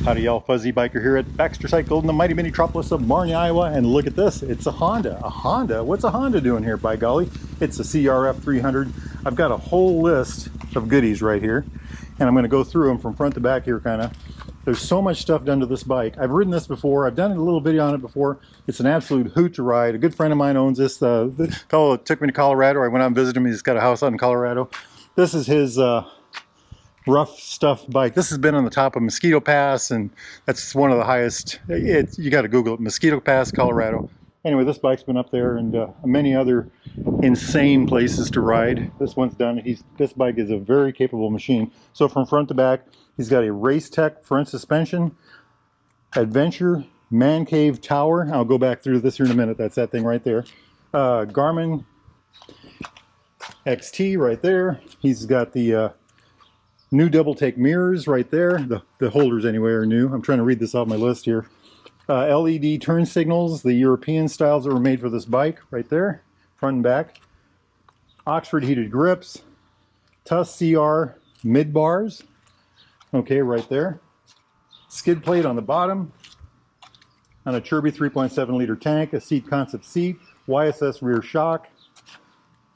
Howdy y'all, Fuzzy Biker here at Baxter Cycle in the mighty metropolis of Marnie, Iowa, and look at this, it's a Honda. A Honda? What's a Honda doing here, by golly? It's a CRF 300. I've got a whole list of goodies right here, and I'm going to go through them from front to back here kind of. There's so much stuff done to this bike. I've ridden this before, I've done a little video on it before. It's an absolute hoot to ride. A good friend of mine owns this. The fellow took me to Colorado. I went out and visited him. He's got a house out in Colorado. This is his rough stuff bike. This has been on the top of Mosquito Pass, and that's one of the highest. You got to Google it, Mosquito Pass, Colorado. Anyway, this bike's been up there, and many other insane places to ride. This one's done. This bike is a very capable machine. So from front to back, he's got a Race Tech front suspension, Adventure Man Cave Tower. I'll go back through this here in a minute. That's that thing right there. Garmin XT right there. He's got the new double take mirrors right there. The holders anyway are new. I'm trying to read this off my list here. LED turn signals, the European styles that were made for this bike right there, front and back. Oxford heated grips, TUS CR mid bars, okay, right there. Skid plate on the bottom, on a Chirby 3.7 liter tank, a seat concept seat, YSS rear shock,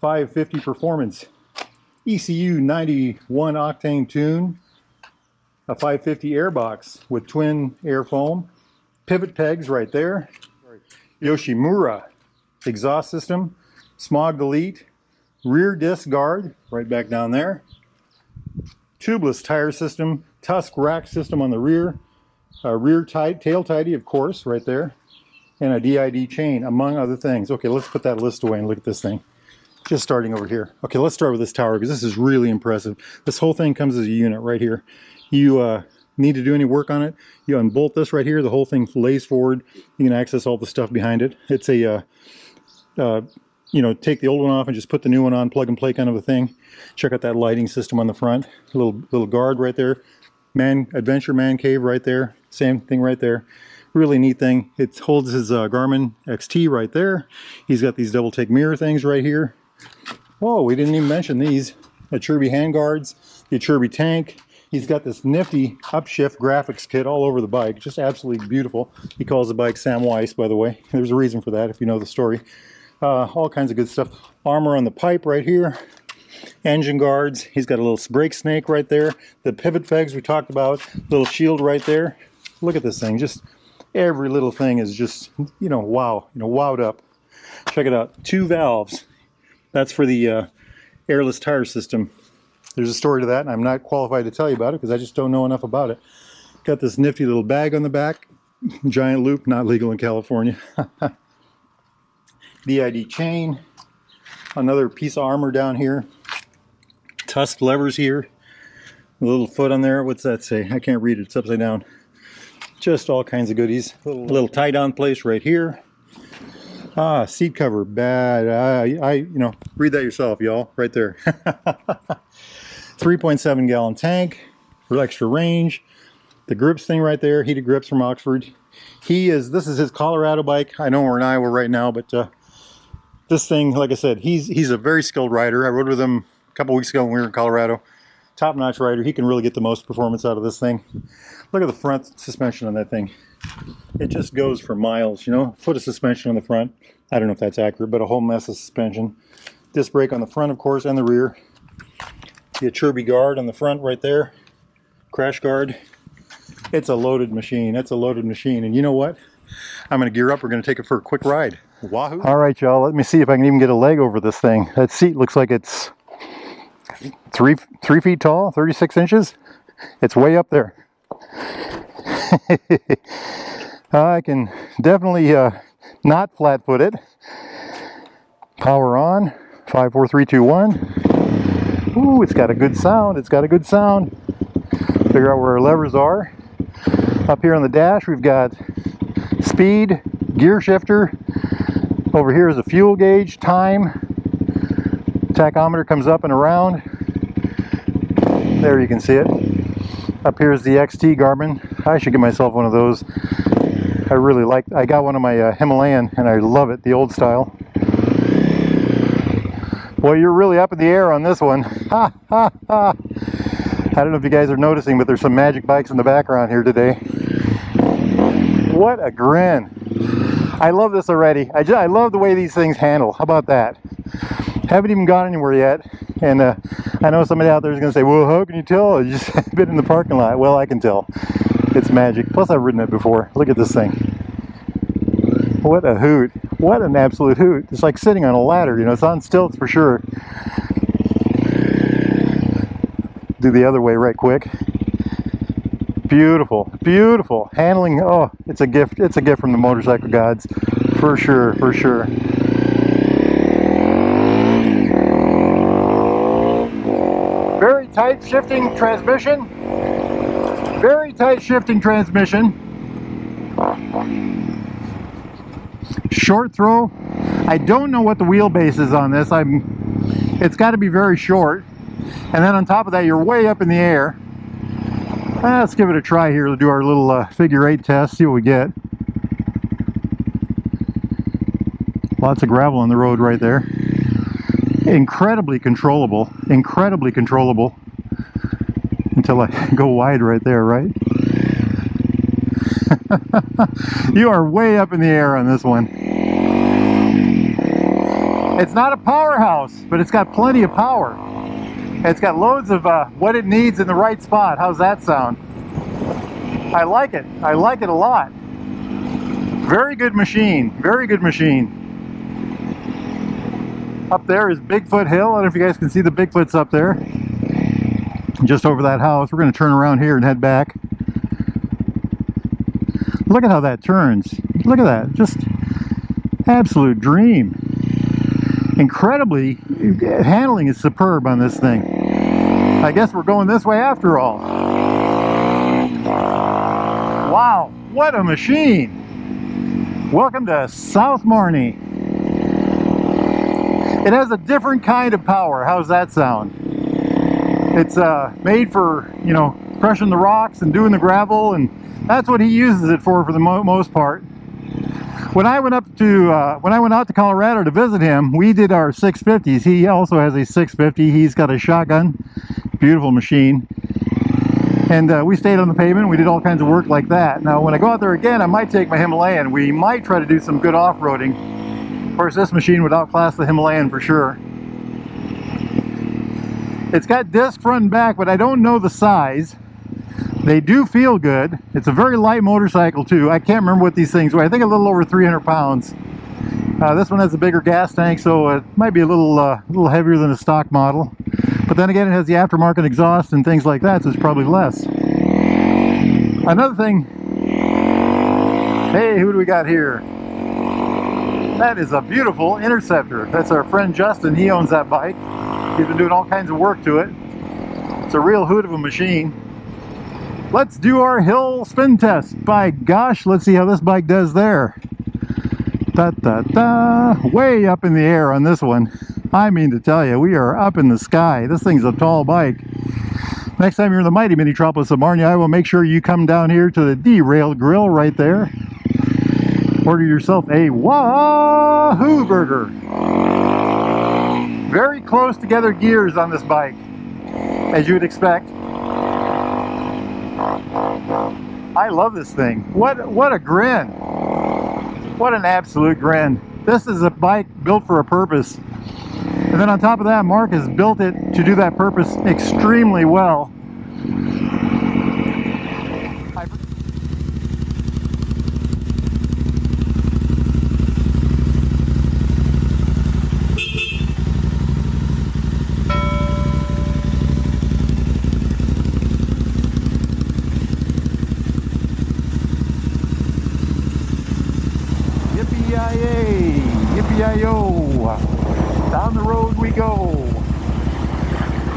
550 performance ECU 91 octane tune, a 550 airbox with twin air foam, pivot pegs right there, Yoshimura exhaust system, smog delete, rear disc guard right back down there, tubeless tire system, Tusk rack system on the rear, rear tail tidy of course right there, and a DID chain among other things. Okay, let's put that list away and look at this thing. Just starting over here. Okay, let's start with this tower because this is really impressive. This whole thing comes as a unit right here. You need to do any work on it, you unbolt this right here, the whole thing lays forward. You can access all the stuff behind it. It's a, you know, take the old one off and just put the new one on, plug and play kind of a thing. Check out that lighting system on the front. A little guard right there. Adventure Man Cave right there. Same thing right there. Really neat thing. It holds his Garmin XT right there. He's got these double take mirror things right here. Whoa, we didn't even mention these. The Chirby handguards, the Chirby tank. He's got this nifty upshift graphics kit all over the bike. Just absolutely beautiful. He calls the bike Sam Weiss, by the way. There's a reason for that if you know the story. All kinds of good stuff. Armor on the pipe right here. Engine guards. He's got a little brake snake right there. The pivot pegs we talked about. Little shield right there. Look at this thing. Just every little thing is just, you know, wow. You know, wowed up. Check it out. 2 valves. That's for the airless tire system. There's a story to that, and I'm not qualified to tell you about it because I just don't know enough about it. Got this nifty little bag on the back. Giant loop, not legal in California. DID chain. Another piece of armor down here. Tusk levers here. A little foot on there. What's that say? I can't read it. It's upside down. Just all kinds of goodies. A little tie-down place right here. Seat cover, bad. You know, read that yourself, y'all, right there. 3.7 gallon tank for extra range. The grips thing right there, heated grips from Oxford. This is his Colorado bike. I know we're in Iowa right now, but this thing, like I said, he's a very skilled rider. I rode with him a couple weeks ago when we were in Colorado. Top-notch rider. He can really get the most performance out of this thing. Look at the front suspension on that thing. It just goes for miles, you know. Foot of suspension on the front. I don't know if that's accurate, but a whole mess of suspension. Disc brake on the front, of course, and the rear. The Chirby guard on the front right there. Crash guard. It's a loaded machine. It's a loaded machine. And you know what? I'm going to gear up. We're going to take it for a quick ride. Wahoo! All right, y'all. Let me see if I can even get a leg over this thing. That seat looks like it's 3 feet tall, 36 inches. It's way up there. I can definitely not flat-foot it. Power on. 5, 4, 3, 2, 1. Ooh, it's got a good sound. It's got a good sound. Figure out where our levers are. Up here on the dash, we've got speed, gear shifter. Over here is a fuel gauge, time. Tachometer comes up and around. There you can see it. Up here is the XT Garmin. I should get myself one of those. I got one of my Himalayan and I love it, the old style. Boy, you're really up in the air on this one. Ha ha ha. I don't know if you guys are noticing, but there's some magic bikes in the background here today. What a grin. I love this already. I love the way these things handle. How about that? Haven't even gone anywhere yet. And I know somebody out there is going to say, well, how can you tell? You just been in the parking lot. Well, I can tell. It's magic. Plus, I've ridden it before. Look at this thing. What a hoot. What an absolute hoot. It's like sitting on a ladder. You know, it's on stilts for sure. Do the other way right quick. Beautiful, beautiful. Handling, oh, it's a gift. It's a gift from the motorcycle gods. For sure, for sure. Very tight shifting transmission. Very tight shifting transmission. Short throw. I don't know what the wheelbase is on this. It's got to be very short. And then on top of that, you're way up in the air. Let's give it a try here to do our little figure 8 test, see what we get. Lots of gravel on the road right there. Incredibly controllable, incredibly controllable. Until I go wide right there, right? You are way up in the air on this one. It's not a powerhouse, but it's got plenty of power. It's got loads of what it needs in the right spot. How's that sound? I like it. I like it a lot. Very good machine. Very good machine. Up there is Bigfoot Hill. I don't know if you guys can see the Bigfoots up there. Just over that house. We're going to turn around here and head back. Look at how that turns. Look at that. Just absolute dream. Incredibly, handling is superb on this thing. I guess we're going this way after all. Wow, what a machine. Welcome to South Marnie. It has a different kind of power. How's that sound? It's made for, you know, crushing the rocks and doing the gravel, and that's what he uses it for the most part. When I went out to Colorado to visit him, we did our 650s. He also has a 650. He's got a shotgun, beautiful machine. And we stayed on the pavement. We did all kinds of work like that. Now, when I go out there again, I might take my Himalayan. We might try to do some good off-roading. Of course, this machine would outclass the Himalayan for sure. It's got disc front and back, but I don't know the size. They do feel good. It's a very light motorcycle too. I can't remember what these things weigh. I think a little over 300 pounds. This one has a bigger gas tank, so it might be a little heavier than a stock model. But then again, it has the aftermarket exhaust and things like that, so it's probably less. Another thing. Hey, who do we got here? That is a beautiful Interceptor. That's our friend Justin. He owns that bike. He's been doing all kinds of work to it. It's a real hoot of a machine. Let's do our hill spin test. By gosh, let's see how this bike does there. Way up in the air on this one. I mean to tell you, we are up in the sky. This thing's a tall bike. Next time you're in the mighty metropolis of Marnie, Iowa, make sure you come down here to the Derailed Grill right there. Order yourself a Wahoo burger. Very close together gears on this bike, as you would expect. I love this thing. What a grin. What an absolute grin. This is a bike built for a purpose. And then on top of that, Mark has built it to do that purpose extremely well. Yippee-yi-yay! Yippee-yi-yo! Down the road we go.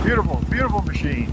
Beautiful, beautiful machine.